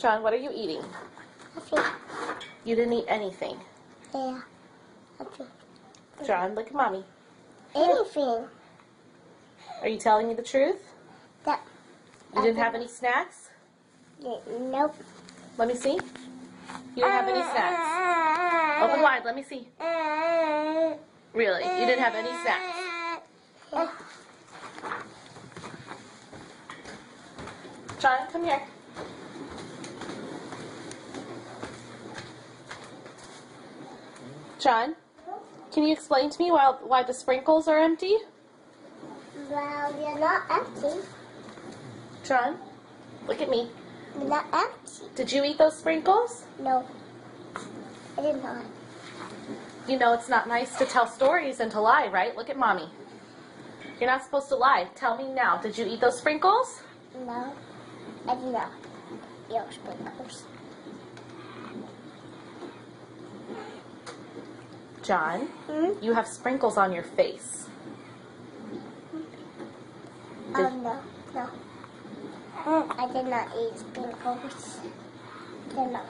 John, what are you eating? Nothing. You didn't eat anything. Yeah. Nothing. John, look at Mommy. Anything. Are you telling me the truth? That. You didn't have any snacks? Nope. Let me see. You didn't have any snacks. Open wide, let me see. Really? You didn't have any snacks? John, come here. John, can you explain to me why the sprinkles are empty? Well, they're not empty. John, look at me. They're not empty. Did you eat those sprinkles? No. I did not. You know it's not nice to tell stories and to lie, right? Look at Mommy. You're not supposed to lie. Tell me now. Did you eat those sprinkles? No. I did not. Your sprinkles. John, you have sprinkles on your face. Oh, no. No. I did not eat sprinkles. They're not.